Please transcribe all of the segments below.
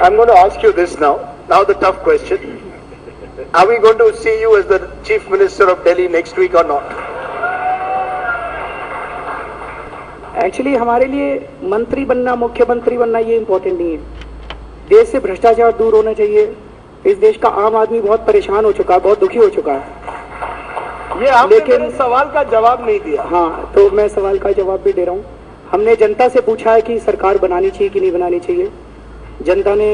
I'm going to ask you this now. Now the tough question. Are we going to see you as the Chief Minister of Delhi next week or not? Actually हमारे लिए मंत्री बनना, मुख्यमंत्री बनना ये important नहीं है. देश से भ्रष्टाचार दूर होना चाहिए. इस देश का आम आदमी बहुत परेशान हो चुका है, बहुत दुखी हो चुका है. ये आपने मेरे सवाल का जवाब नहीं दिया. हाँ, तो मैं सवाल का जवाब भी दे रहा हूँ. हमने जनता से पूछा है कि सरकार बनानी चाहिए कि नहीं बनानी चाहिए. जनता ने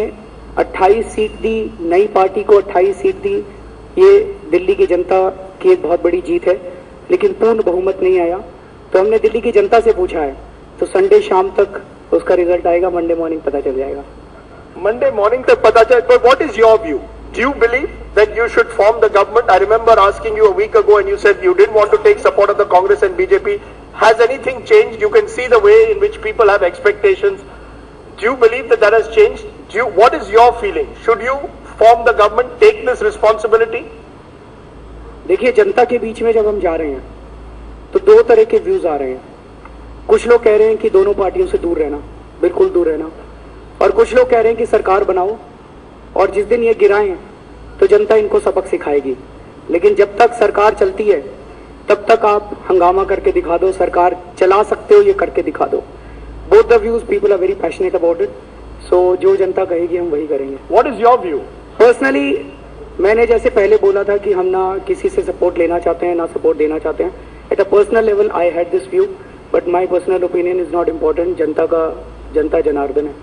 28 सीट दी, नई पार्टी को 28 सीट दी. ये दिल्ली की जनता की एक बहुत बड़ी जीत है, लेकिन पूर्ण बहुमत नहीं आया. तो हमने दिल्ली की जनता से पूछा है, तो संडे शाम तक उसका रिजल्ट आएगा, मंडे मॉर्निंग पता चल जाएगा. Monday morning तक पता चल. But what is your view? Do you believe that you should form the government? I remember asking you a week ago and you said you didn't want to take support of the Congress and BJP. Has anything changed? You can see the way in which people have expectations. Do you believe that that has changed? What is your feeling? Should you form the government, take this responsibility? देखिए, जनता के बीच में जब हम जा रहे हैं तो दो तरह के व्यूज आ रहे हैं. कुछ लोग कह रहे हैं कि दोनों पार्टियों से दूर रहना, बिल्कुल दूर रहना, और कुछ लोग कह रहे हैं कि सरकार बनाओ और जिस दिन ये गिराएं तो जनता इनको सबक सिखाएगी. लेकिन जब तक सरकार चलती है तब तक आप हंगामा करके दिखा दो. सरकार चला सकते हो, ये करके दिखा दो. Both the views, people are very passionate about it. So जो जनता कहेगी हम वही करेंगे. What is your view? Personally मैंने जैसे पहले बोला था कि हम ना किसी से सपोर्ट लेना चाहते हैं, ना सपोर्ट देना चाहते हैं. At a personal level I had this view, but my personal opinion is not important. जनता जनार्दन है.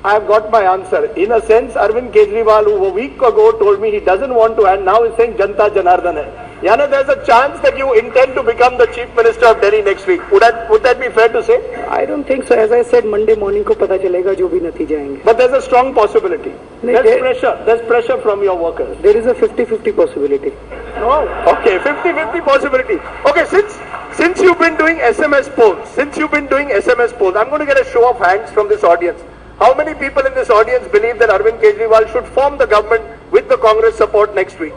I have got my answer. In a sense, Arvind Kejriwal, who a week ago told me he doesn't want to, and now is saying Janta Janardan hai. Yani, there's a chance that you intend to become the Chief Minister of Delhi next week. Would that be fair to say? I don't think so. As I said, Monday morning को पता चलेगा जो भी नतीजे आएंगे. But there's a strong possibility. There's pressure from your workers. There is a 50-50 possibility. No. Okay, 50-50 possibility. Okay, since you've been doing SMS polls, I'm going to get a show of hands from this audience. How many people in this audience believe that Arvind Kejriwal should form the government with the Congress support next week?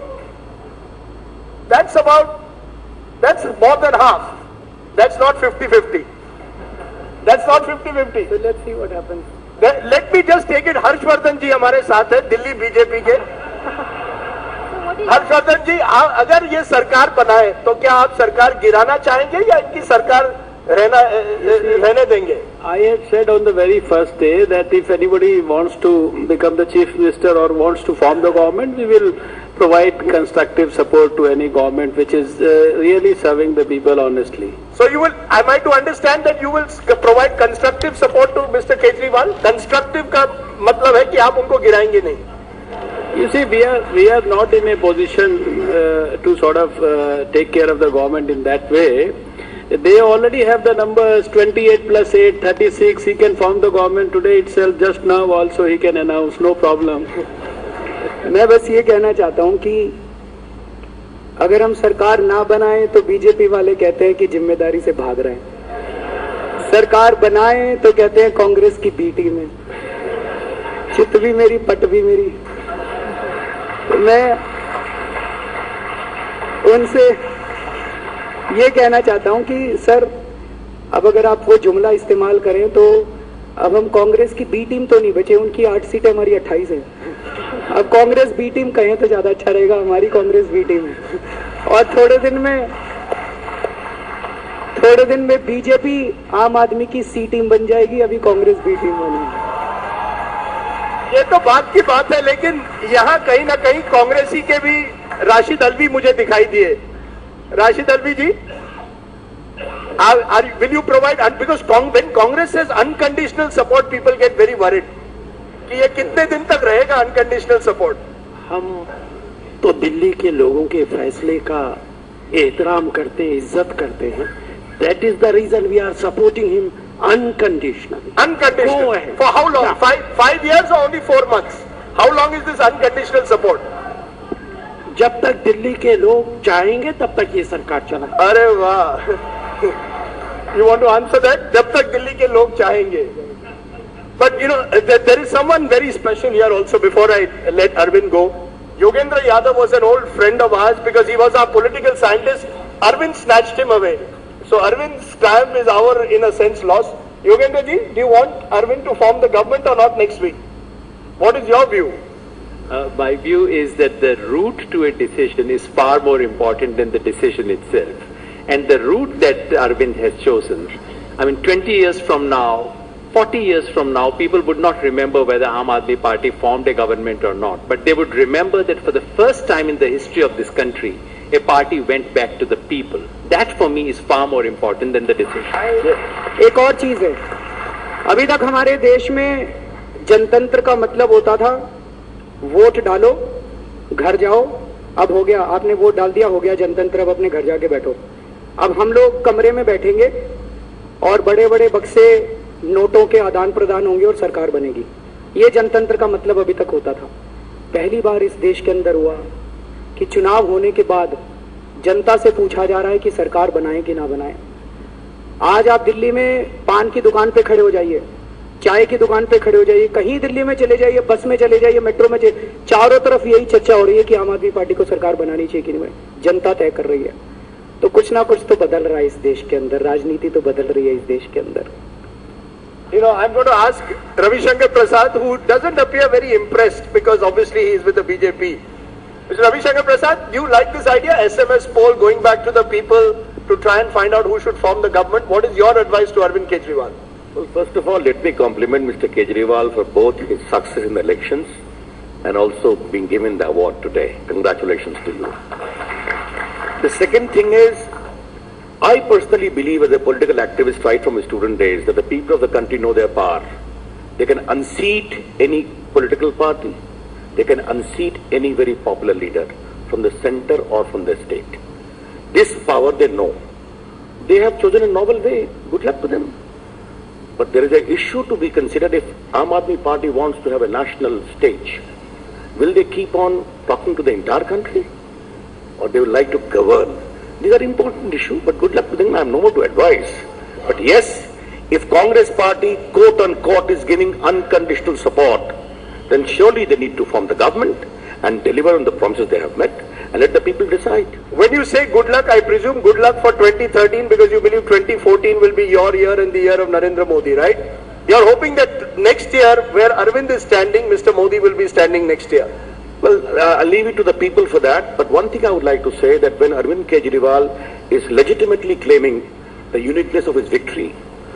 That's more than half. That's not 50-50. That's not 50-50. So let's see what happens. Let me just take it. Harshvardhan जी हमारे साथ है, Delhi BJP के. हर्षवर्धन जी, अगर ये सरकार बनाए तो क्या आप सरकार गिराना चाहेंगे या इनकी सरकार रहने देंगे? I had said on the very first day that if anybody wants to become the chief minister or wants to form the government, we will provide constructive support to any government which is really serving the people honestly. So am I to understand that you will provide constructive support to Mr. Kejriwal? Constructive का मतलब है कि आप उनको गिराएंगे नहीं. You see, we are not in a position to sort of take care of the government in that way. They already have the numbers 28 plus 8, 36. He can form the government today itself. Just now also he can announce, no problem. मैं बस ये कहना चाहता हूँ कि अगर हम सरकार ना बनाए तो बीजेपी वाले कहते हैं कि जिम्मेदारी से भाग रहे हैं. सरकार बनाए तो कहते हैं कांग्रेस की बी टीम है. चित भी मेरी, पट भी मेरी. तो मैं उनसे ये कहना चाहता हूं कि सर, अब अगर आप वो जुमला इस्तेमाल करें तो अब हम कांग्रेस की बी टीम तो नहीं बचे. उनकी 8 सीटें, हमारी 28 है. अब कांग्रेस बी टीम कहें तो ज्यादा अच्छा रहेगा. हमारी कांग्रेस बी टीम है. और थोड़े दिन में बीजेपी आम आदमी की सी टीम बन जाएगी. अभी कांग्रेस बी टीम बनेगी. ये तो बात की बात है, लेकिन यहाँ कहीं ना कहीं कांग्रेसी के भी राशिद अलवी मुझे दिखाई दिए. Rashid Alvi ji, will you provide, because when Congress says unconditional support, people get very worried कि ये कितने दिन तक रहेगा unconditional support? हम तो दिल्ली के लोगों के फैसले का एहतराम करते हैं, इज्जत करते हैं. That is the reason we are supporting him unconditionally. Unconditional. For how long? Yeah. 5 years or only 4 months? How long is this unconditional support? जब तक दिल्ली के लोग चाहेंगे तब तक ये सरकार चला. अरे वाह. You want to answer that? जब तक दिल्ली के लोग चाहेंगे. But you know, there is someone very special here also. Before I let Arvind go, Yogendra Yadav was an old friend of ours because he was our political scientist. Arvind snatched him away. So Arvind's triumph is our, in a sense, loss. Yogendra ji, do you want Arvind to form the government or not next week? What is your view? My view is that the route to a decision is far more important than the decision itself. And the route that Arvind has chosen, I mean, 20 years from now, 40 years from now, people would not remember whether Aam Aadmi Party formed a government or not. But they would remember that for the first time in the history of this country, a party went back to the people. That for me is far more important than the decision. एक और चीज है, अभी तक हमारे देश में जनतंत्र का मतलब होता था वोट डालो, घर जाओ, अब हो गया, आपने वोट डाल दिया, हो गया जनतंत्र, अब अपने घर जाके बैठो। अब हम लोग कमरे में बैठेंगे और बड़े बड़े बक्से नोटों के आदान प्रदान होंगे और सरकार बनेगी। ये जनतंत्र का मतलब अभी तक होता था। पहली बार इस देश के अंदर हुआ कि चुनाव होने के बाद जनता से पूछा जा रहा है कि सरकार बनाए कि ना बनाए। आज आप दिल्ली में पान की दुकान पे खड़े हो जाइए, चाय की दुकान पे खड़े हो जाइए, कहीं दिल्ली में चले जाइए, बस में चले जाइए, मेट्रो में चले, चारों तरफ यही चर्चा हो रही है कि आम आदमी पार्टी को सरकार बनानी चाहिए कि नहीं। जनता तय कर रही है। तो कुछ ना कुछ तो बदल रहा है इस देश के अंदर, राजनीति तो बदल रही है इस देश के अंदर। You know, I'm going to ask Ravi Shankar Prasad, who doesn't appear very impressed because obviously he is with the BJP. Mr. Ravi Shankar Prasad, do you like this idea, SMS poll, going back to the people to try and find out who should form the government? What is your advice to Arvind Kejriwal? Well, first of all, let me compliment Mr. Kejriwal for both his success in the elections and also being given the award today. Congratulations to you. The second thing is, I personally believe as a political activist right from my student days that the people of the country know their power. They can unseat any political party. They can unseat any very popular leader from the center or from the state. This power they know. They have chosen a novel way. Good luck to them. But there is an issue to be considered. If Aam Aadmi Party wants to have a national stage, will they keep on talking to the entire country? Or they would like to govern? These are important issues, but good luck to them. I have no more to advise. But yes, if Congress party, quote unquote, is giving unconditional support, then surely they need to form the government and deliver on the promises they have met and let the people decide. When you say good luck, I presume good luck for 2013 because you believe 2014 will be your year and the year of Narendra Modi, right? You are hoping that next year, where Arvind is standing, Mr. Modi will be standing next year. Well, I'll leave it to the people for that. But one thing I would like to say that when Arvind Kejriwal is legitimately claiming the uniqueness of his victory,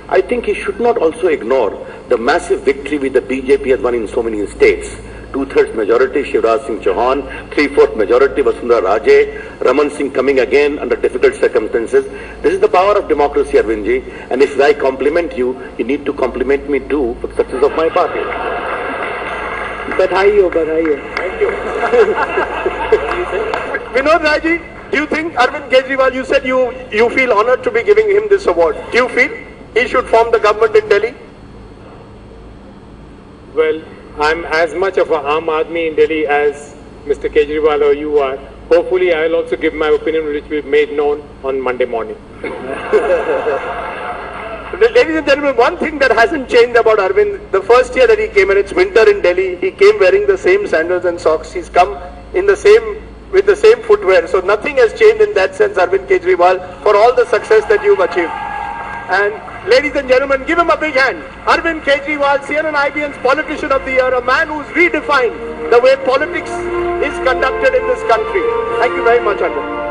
I think he should not also ignore the massive victory which the BJP has won in so many states. 2/3 majority, Shivraj Singh Chauhan, 3/4 majority, Vasundhara Raje, Raman Singh coming again under difficult circumstances. This is the power of democracy, Arvindji. And if I compliment you, you need to compliment me too for the success of my party. बधाई हो, बधाई हो। Thank you. Vinod Raji, do you think Arvind Kejriwal, you said you feel honored to be giving him this award. Do you feel he should form the government in Delhi? Well, I'm as much of a Aam Aadmi in Delhi as Mr. Kejriwal or you are. Hopefully, I'll also give my opinion, which will be made known on Monday morning. Ladies and gentlemen, one thing that hasn't changed about Arvind, the first year that he came, and it's winter in Delhi, he came wearing the same sandals and socks. He's come in with the same footwear. So nothing has changed in that sense, Arvind Kejriwal, for all the success that you've achieved. And ladies and gentlemen, give him a big hand. Arvind Kejriwal, CNN IBN's Politician of the Year, a man who's redefined the way politics is conducted in this country. Thank you very much, Arvind.